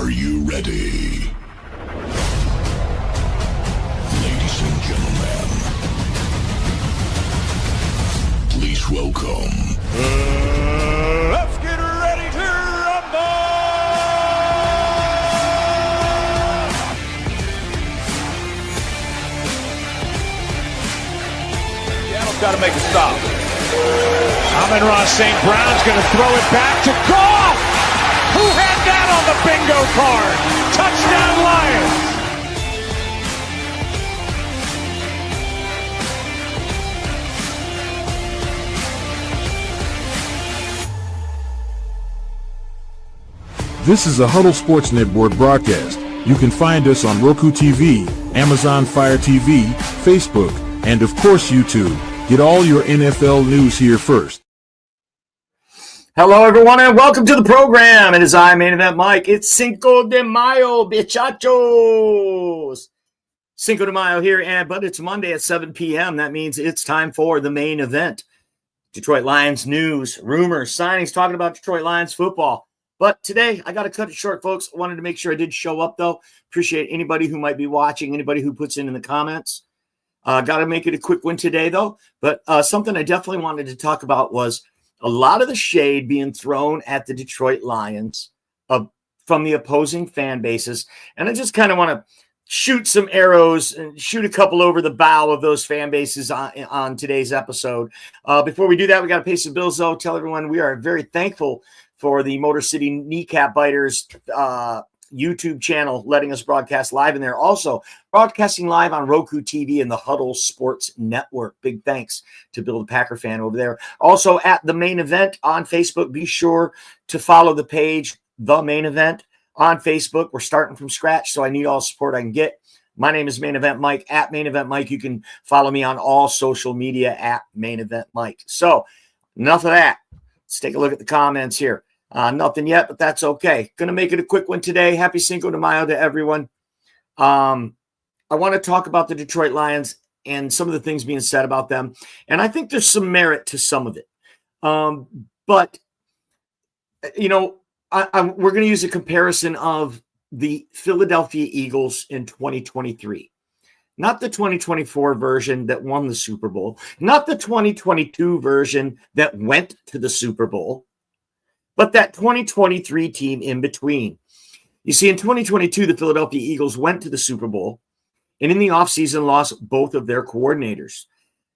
Are you ready? Ladies and gentlemen, please welcome. Let's get ready to rumble! Seattle's got to make a stop. Amon-Ra St. Brown's going to throw it back to Goff! Who had that on the bingo card? Touchdown Lions! This is a Huddle Sports Network broadcast. You can find us on Roku TV, Amazon Fire TV, Facebook, and of course YouTube. Get all your NFL news here first. Hello, everyone, and welcome to the program. It is I, Main Event Mike. It's Cinco de Mayo, bichachos. Cinco de Mayo here, but it's Monday at 7 p.m. That means it's time for the main event. Detroit Lions news, rumors, signings, talking about Detroit Lions football. But today, I got to cut it short, folks. I wanted to make sure I did show up, though. Appreciate anybody who might be watching, anybody who puts in the comments. Got to make it a quick one today, though. But something I definitely wanted to talk about was a lot of the shade being thrown at the Detroit Lions from the opposing fan bases. And I just kind of want to shoot some arrows and shoot a couple over the bow of those fan bases on today's episode. Before we do that, we got to pay some bills, though. Tell everyone we are very thankful for the Motor City Kneecap Biters YouTube channel, letting us broadcast live in there. Also, broadcasting live on Roku TV and the Huddle Sports Network. Big thanks to Bill the Packer fan over there. Also, at the Main Event on Facebook, be sure to follow the page, The Main Event, on Facebook. We're starting from scratch, so I need all support I can get. My name is Main Event Mike, at Main Event Mike. You can follow me on all social media at Main Event Mike. So, enough of that. Let's take a look at the comments here. Nothing yet, but that's okay. Going to make it a quick one today. Happy Cinco de Mayo to everyone. I want to talk about the Detroit Lions and some of the things being said about them. And I think there's some merit to some of it. But, you know, we're going to use a comparison of the Philadelphia Eagles in 2023. Not the 2024 version that won the Super Bowl. Not the 2022 version that went to the Super Bowl. But that 2023 team in between. You see, in 2022, the Philadelphia Eagles went to the Super Bowl and in the offseason lost both of their coordinators,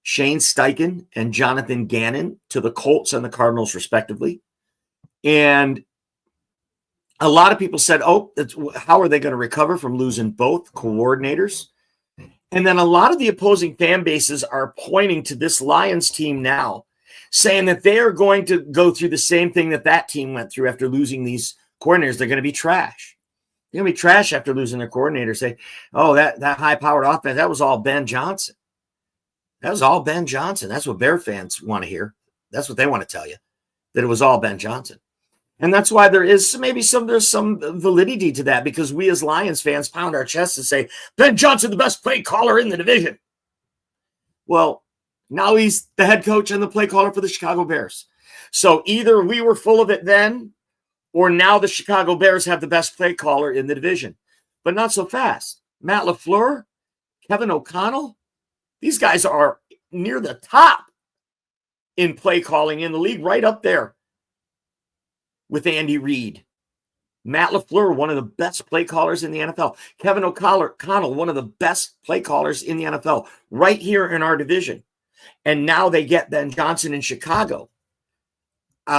Shane Steichen and Jonathan Gannon, to the Colts and the Cardinals, respectively. And a lot of people said, how are they going to recover from losing both coordinators? And then a lot of the opposing fan bases are pointing to this Lions team now, saying that they are going to go through the same thing that team went through after losing these coordinators. They're going to be trash. They're going to be trash after losing their coordinators. Say, that high-powered offense, that was all Ben Johnson. That was all Ben Johnson. That's what Bear fans want to hear. That's what they want to tell you, that it was all Ben Johnson. And that's why there's some validity to that, because we as Lions fans pound our chests and say, Ben Johnson, the best play caller in the division. Well, now he's the head coach and the play caller for the Chicago Bears. So either we were full of it then, or now the Chicago Bears have the best play caller in the division. But not so fast. Matt LaFleur, Kevin O'Connell, these guys are near the top in play calling in the league, right up there with Andy Reid. Matt LaFleur, one of the best play callers in the NFL. Kevin O'Connell, one of the best play callers in the NFL, right here in our division. And now they get Ben Johnson in Chicago.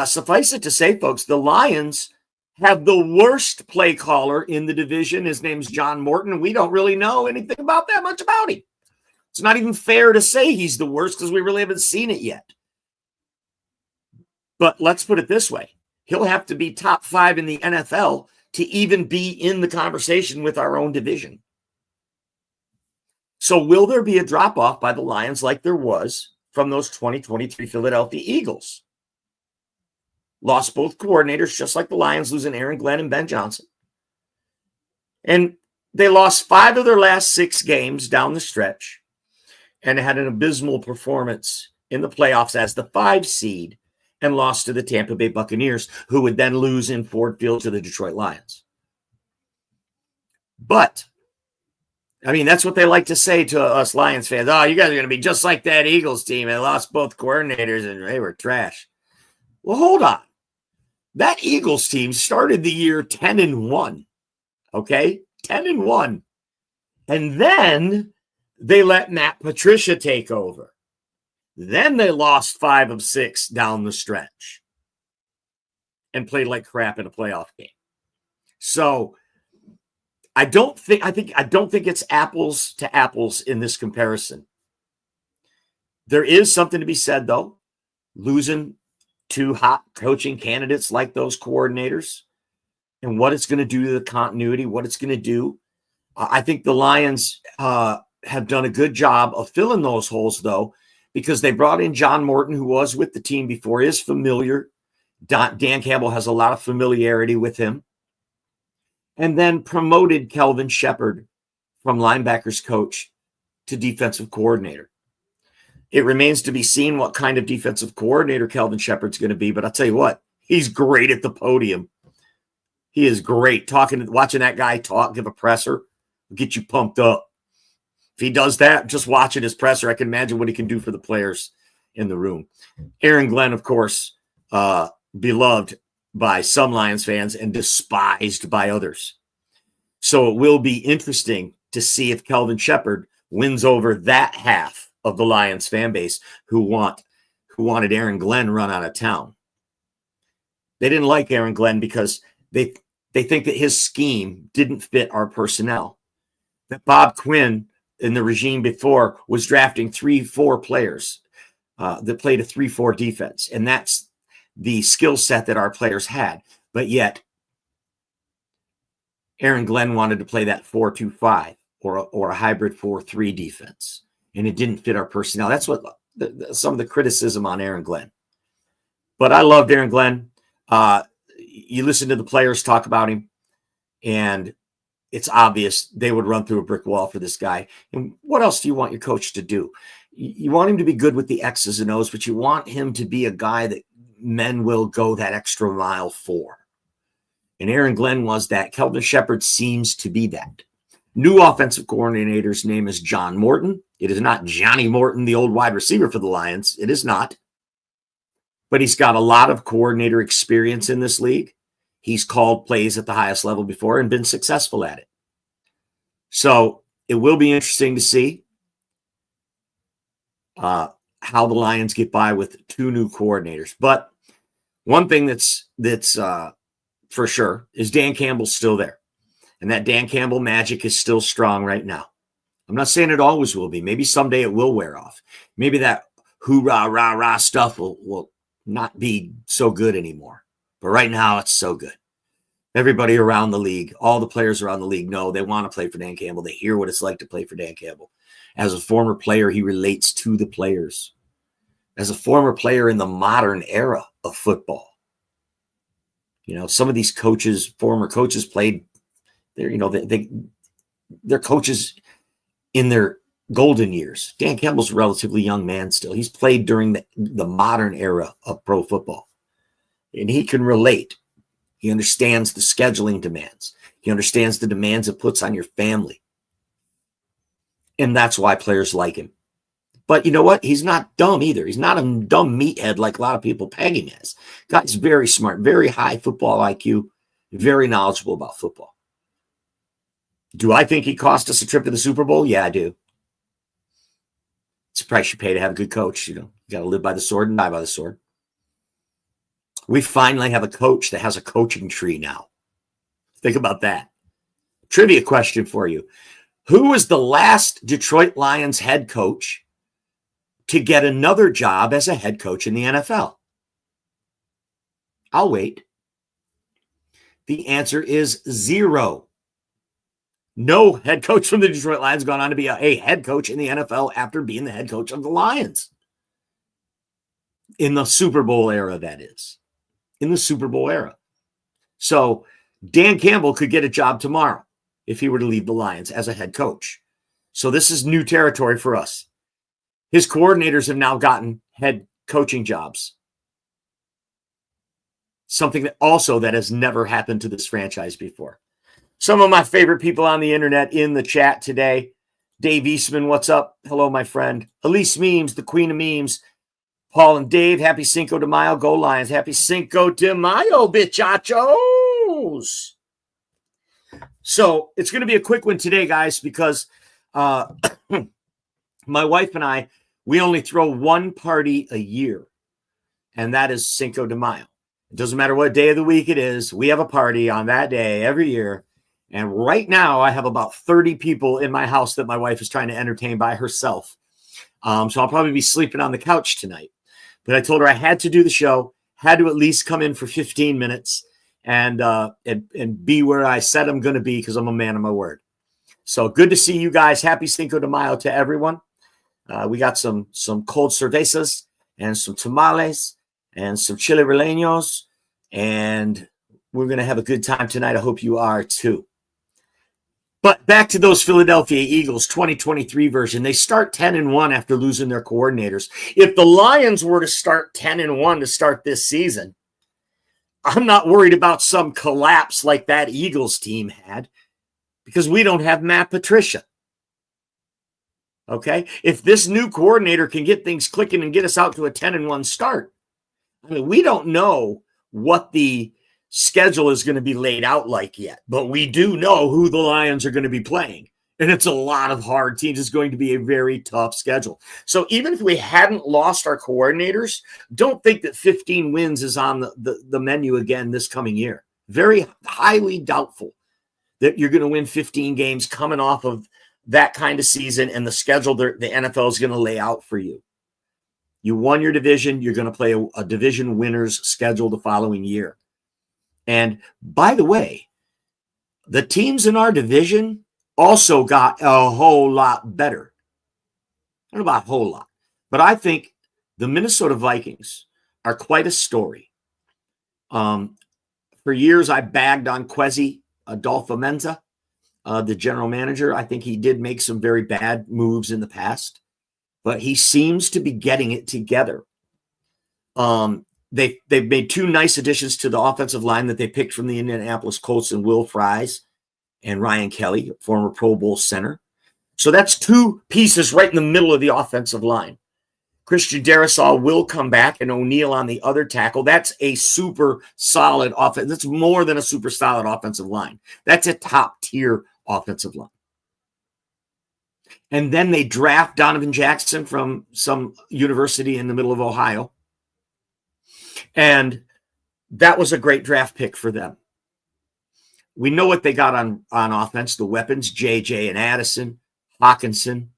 Suffice it to say, folks, the Lions have the worst play caller in the division. His name's John Morton. We don't really know anything about that much about him. It's not even fair to say he's the worst because we really haven't seen it yet. But let's put it this way. He'll have to be top 5 in the NFL to even be in the conversation with our own division. So will there be a drop-off by the Lions like there was from those 2023 Philadelphia Eagles? Lost both coordinators, just like the Lions losing Aaron Glenn and Ben Johnson. And they lost 5 of their last 6 games down the stretch and had an abysmal performance in the playoffs as the 5 seed and lost to the Tampa Bay Buccaneers, who would then lose in Ford Field to the Detroit Lions. But, I mean, that's what they like to say to us Lions fans. Oh, you guys are going to be just like that Eagles team. They lost both coordinators and they were trash. Well, hold on. That Eagles team started the year 10-1. Okay? 10-1. And then they let Matt Patricia take over. Then they lost 5 of 6 down the stretch and played like crap in a playoff game. So I don't think it's apples to apples in this comparison. There is something to be said, though, losing 2 hot coaching candidates like those coordinators and what it's going to do to the continuity, what it's going to do. I think the Lions have done a good job of filling those holes, though, because they brought in John Morton, who was with the team before, is familiar. Dan Campbell has a lot of familiarity with him. And then promoted Kelvin Shepherd from linebackers coach to defensive coordinator. It remains to be seen what kind of defensive coordinator Kelvin Shepherd's going to be, but I'll tell you what, he's great at the podium. He is great. Watching that guy talk, give a presser, will get you pumped up. If he does that, just watching his presser, I can imagine what he can do for the players in the room. Aaron Glenn, of course, beloved by some Lions fans and despised by others. So it will be interesting to see if Kelvin Shepherd wins over that half of the Lions fan base who wanted Aaron Glenn run out of town. They didn't like Aaron Glenn because they think that his scheme didn't fit our personnel. That Bob Quinn in the regime before was drafting 3-4 players that played a 3-4 defense. And that's the skill set that our players had. But yet, Aaron Glenn wanted to play that 4-2-5 or a hybrid 4-3 defense. And it didn't fit our personnel. That's what some of the criticism on Aaron Glenn. But I loved Aaron Glenn. You listen to the players talk about him, and it's obvious they would run through a brick wall for this guy. And what else do you want your coach to do? You want him to be good with the X's and O's, but you want him to be a guy that men will go that extra mile for. And Aaron Glenn was that. Kelvin Shepherd seems to be that. New offensive coordinator's name is John Morton. It is not Johnny Morton, the old wide receiver for the Lions. It is not. But he's got a lot of coordinator experience in this league. He's called plays at the highest level before and been successful at it. So it will be interesting to see how the Lions get by with 2 new coordinators. But one thing that's for sure is Dan Campbell's still there. And that Dan Campbell magic is still strong right now. I'm not saying it always will be. Maybe someday it will wear off. Maybe that hoorah, rah, rah stuff will not be so good anymore. But right now, it's so good. Everybody around the league, all the players around the league know they want to play for Dan Campbell. They hear what it's like to play for Dan Campbell. As a former player, he relates to the players. As a former player in the modern era of football, some of these former coaches played there. They're coaches in their golden years. Dan Campbell's a relatively young man still. He's played during the modern era of pro football, and he can relate. He understands the scheduling demands. He understands the demands it puts on your family. And that's why players like him. But you know what? He's not dumb either. He's not a dumb meathead like a lot of people peg him as. Guy's very smart, very high football IQ, very knowledgeable about football. Do I think he cost us a trip to the Super Bowl? Yeah, I do. It's a price you pay to have a good coach. You got to live by the sword and die by the sword. We finally have a coach that has a coaching tree now. Think about that. Trivia question for you. Who was the last Detroit Lions head coach to get another job as a head coach in the NFL? I'll wait. The answer is 0. No head coach from the Detroit Lions gone on to be a head coach in the NFL after being the head coach of the Lions. In the Super Bowl era, that is. In the Super Bowl era. So Dan Campbell could get a job tomorrow if he were to leave the Lions as a head coach. So this is new territory for us. His coordinators have now gotten head coaching jobs. Something that has never happened to this franchise before. Some of my favorite people on the internet in the chat today. Dave Eastman, what's up? Hello, my friend. Elise Memes, the queen of memes. Paul and Dave, happy Cinco de Mayo. Go Lions. Happy Cinco de Mayo, bichachos. So it's going to be a quick one today, guys, because my wife and I, we only throw one party a year, and that is Cinco de Mayo. It doesn't matter what day of the week it is. We have a party on that day every year. And right now I have about 30 people in my house that my wife is trying to entertain by herself. So I'll probably be sleeping on the couch tonight. But I told her I had to do the show, had to at least come in for 15 minutes and be where I said I'm going to be because I'm a man of my word. So good to see you guys. Happy Cinco de Mayo to everyone. We got some cold cervezas and some tamales and some chile rellenos, and we're going to have a good time tonight. I hope you are too. But back to those Philadelphia Eagles 2023 version. They start 10-1 after losing their coordinators. If the Lions were to start 10-1 to start this season, I'm not worried about some collapse like that Eagles team had because we don't have Matt Patricia. Okay? If this new coordinator can get things clicking and get us out to a 10-1 start, I mean, we don't know what the schedule is going to be laid out like yet, but we do know who the Lions are going to be playing. And it's a lot of hard teams. It's going to be a very tough schedule. So even if we hadn't lost our coordinators, don't think that 15 wins is on the menu again this coming year. Very highly doubtful that you're going to win 15 games coming off of that kind of season and the schedule the NFL is going to lay out for you. You won your division. You're going to play a division winners schedule the following year. And by the way, the teams in our division also got a whole lot better. Not about a whole lot, but I think the Minnesota Vikings are quite a story. For years, I bagged on Kwesi Adolfo-Mensa, the general manager. I think he did make some very bad moves in the past, but he seems to be getting it together. They've made two nice additions to the offensive line that they picked from the Indianapolis Colts and Will Fries and Ryan Kelly, former Pro Bowl center. So that's two pieces right in the middle of the offensive line. Christian Darrisaw will come back and O'Neal on the other tackle. That's a super solid offense. That's more than a super solid offensive line. That's a top tier offensive line. And then they draft Donovan Jackson from some university in the middle of Ohio. And that was a great draft pick for them. We know what they got on offense, the weapons, JJ and Addison, Hawkinson,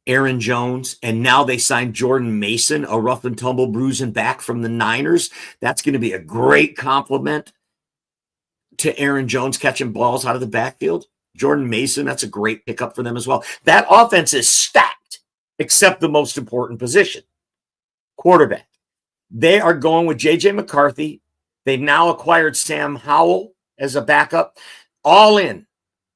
Aaron Jones, and now they signed Jordan Mason, a rough and tumble bruising back from the Niners. That's going to be a great compliment to Aaron Jones catching balls out of the backfield. Jordan Mason, that's a great pickup for them as well. That offense is stacked, except the most important position, quarterback. They are going with J.J. McCarthy. They've now acquired Sam Howell as a backup. All in.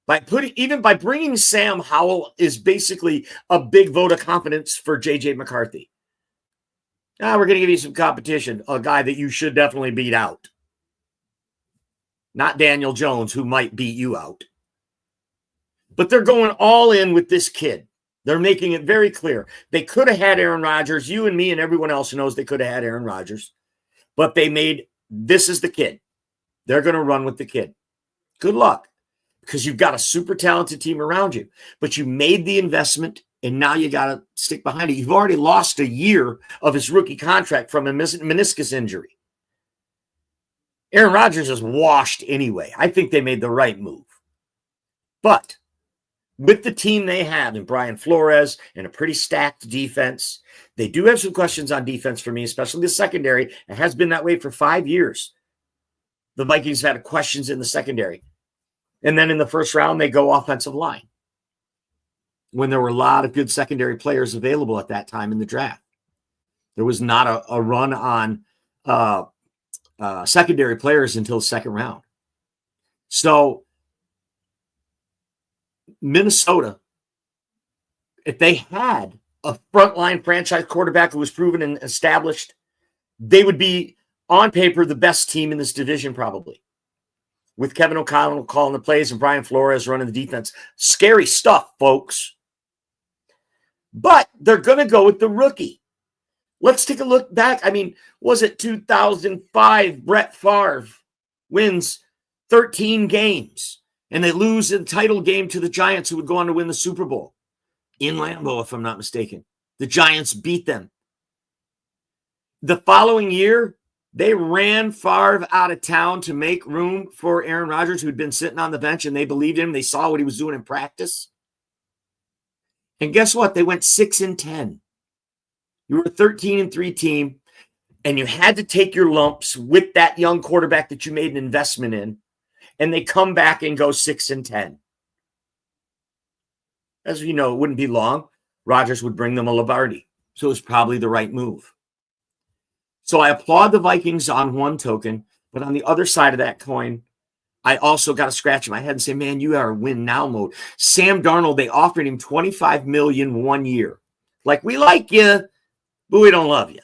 By bringing Sam Howell is basically a big vote of confidence for J.J. McCarthy. Now we're going to give you some competition, a guy that you should definitely beat out. Not Daniel Jones, who might beat you out. But they're going all in with this kid. They're making it very clear. They could have had Aaron Rodgers. You and me and everyone else knows they could have had Aaron Rodgers. But they made, this is the kid. They're going to run with the kid. Good luck. Because you've got a super talented team around you. But you made the investment, and now you got to stick behind it. You've already lost a year of his rookie contract from a meniscus injury. Aaron Rodgers is washed anyway. I think they made the right move. But with the team they have in Brian Flores and a pretty stacked defense, they do have some questions on defense for me, especially the secondary. It has been that way for 5 years. The Vikings have had questions in the secondary. And then in the first round, they go offensive line when there were a lot of good secondary players available at that time in the draft. There was not a run on secondary players until the second round. So Minnesota, if they had a frontline franchise quarterback who was proven and established, they would be on paper the best team in this division probably. with Kevin O'Connell calling the plays and Brian Flores running the defense. Scary stuff, folks. But they're going to go with the rookie. Let's take a look back. I mean, was it 2005? Brett Favre wins 13 games, and they lose the title game to the Giants, who would go on to win the Super Bowl in Lambeau, if I'm not mistaken. The Giants beat them. The following year, they ran Favre out of town to make room for Aaron Rodgers, who'd been sitting on the bench, and they believed him. They saw what he was doing in practice. And guess what? They went 6-10. You were a 13-3 team, and you had to take your lumps with that young quarterback that you made an investment in, and they come back and go 6-10. As you know, it wouldn't be long. Rodgers would bring them a Lombardi. So it was probably the right move. So I applaud the Vikings on one token, but on the other side of that coin, I also got to scratch my head and say, man, you are win now mode. Sam Darnold, they offered him $25 million 1 year. Like, we like you, but we don't love you.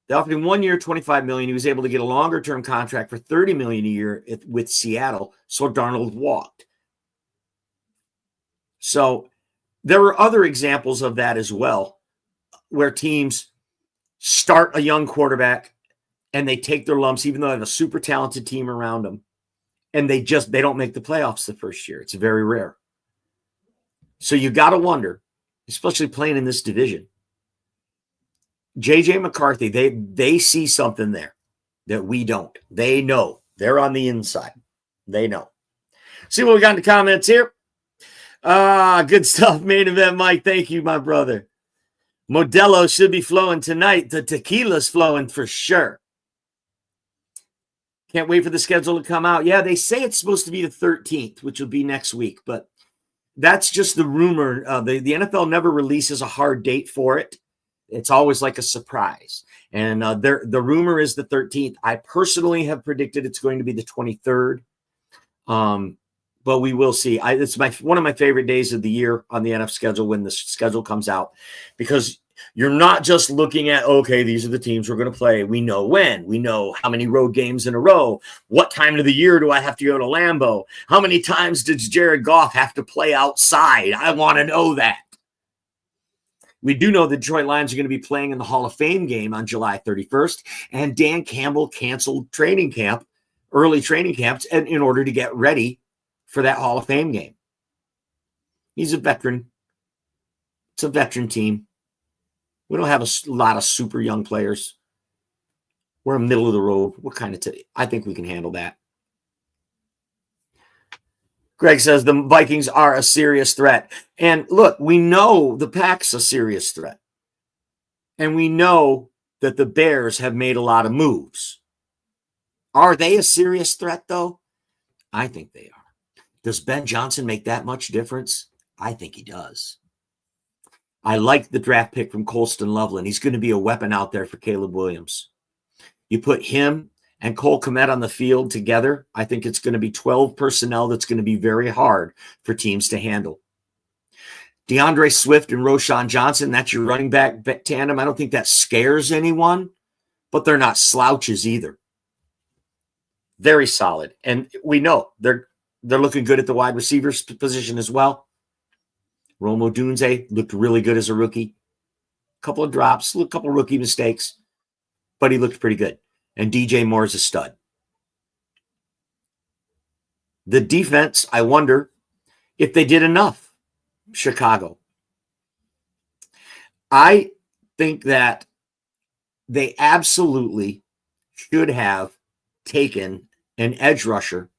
They offered him 1 year, $25 million. He was able to get a longer-term contract for $30 million a year with Seattle, so Darnold walked. So there were other examples of that as well, where teams start a young quarterback and they take their lumps, even though they have a super talented team around them, and they don't make the playoffs the first year. It's very rare. So you got to wonder, especially playing in this division, J.J. McCarthy, they see something there that we don't. They know. They're on the inside. They know. See what we got in the comments here. Good stuff, main event, Mike. Thank you, my brother. Modelo should be flowing tonight. The tequila's flowing for sure. Can't wait for the schedule to come out. Yeah, they say it's supposed to be the 13th, which will be next week, but that's just the rumor. The NFL never releases a hard date for it. It's always like a surprise. And the rumor is the 13th. I personally have predicted it's going to be the 23rd. But we will see. It's one of my favorite days of the year on the NFL schedule when the schedule comes out, because you're not just looking at, okay, these are the teams we're going to play. We know when. We know how many road games in a row. What time of the year do I have to go to Lambeau? How many times does Jared Goff have to play outside? I want to know that. We do know the Detroit Lions are going to be playing in the Hall of Fame game on July 31st, and Dan Campbell canceled early training camps, in order to get ready for that Hall of Fame game. He's a veteran. It's a veteran team. We don't have a lot of super young players. We're in the middle of the road. What kind of I think we can handle that. Greg says the Vikings are a serious threat. And look, we know the Pack's a serious threat. And we know that the Bears have made a lot of moves. Are they a serious threat, though? I think they are. Does Ben Johnson make that much difference? I think he does. I like the draft pick from Colston Loveland. He's going to be a weapon out there for Caleb Williams. You put him and Cole Kmet on the field together, I think it's going to be 12 personnel that's going to be very hard for teams to handle. DeAndre Swift and Roschon Johnson, that's your running back tandem. I don't think that scares anyone, but they're not slouches either. Very solid. And we know they're looking good at the wide receiver position as well. Rome Odunze looked really good as a rookie. A couple of drops, a couple of rookie mistakes, but he looked pretty good. And DJ Moore is a stud. The defense, I wonder if they did enough. Chicago. I think that they absolutely should have taken an edge rusher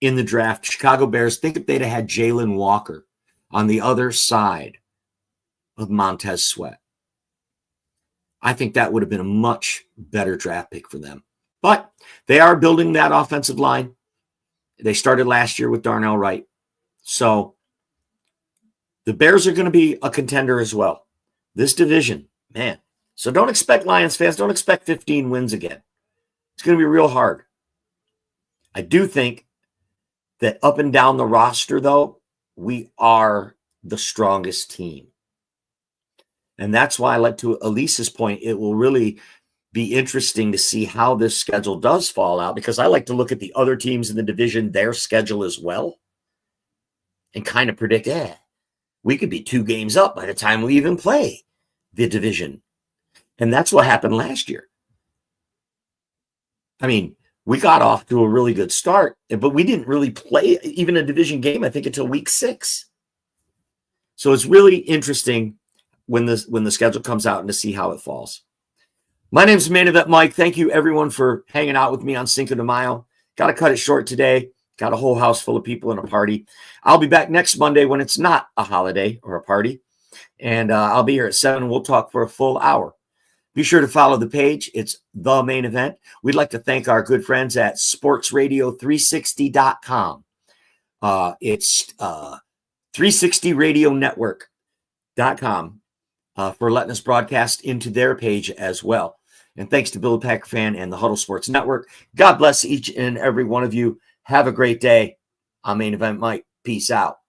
in the draft. Chicago Bears, think if they'd have had Jalen Walker on the other side of Montez Sweat. I think that would have been a much better draft pick for them. But they are building that offensive line. They started last year with Darnell Wright. So the Bears are going to be a contender as well. This division, man. So don't expect, Lions fans, don't expect 15 wins again. It's going to be real hard. I do think that up and down the roster, though, we are the strongest team. And that's why, like to Elise's point, it will really be interesting to see how this schedule does fall out, because I like to look at the other teams in the division, their schedule as well, and kind of predict, we could be 2 games up by the time we even play the division. And that's what happened last year. I mean, we got off to a really good start, but we didn't really play even a division game, I think, until week 6. So it's really interesting when the schedule comes out and to see how it falls. My name's Main Event Mike. Thank you, everyone, for hanging out with me on Cinco de Mayo. Got to cut it short today. Got a whole house full of people in a party. I'll be back next Monday when it's not a holiday or a party. And I'll be here at 7. We'll talk for a full hour. Be sure to follow the page. It's The Main Event. We'd like to thank our good friends at sportsradio360.com. It's 360radionetwork.com for letting us broadcast into their page as well. And thanks to Bill Packer Fan and the Huddle Sports Network. God bless each and every one of you. Have a great day. I'm Main Event Mike. Peace out.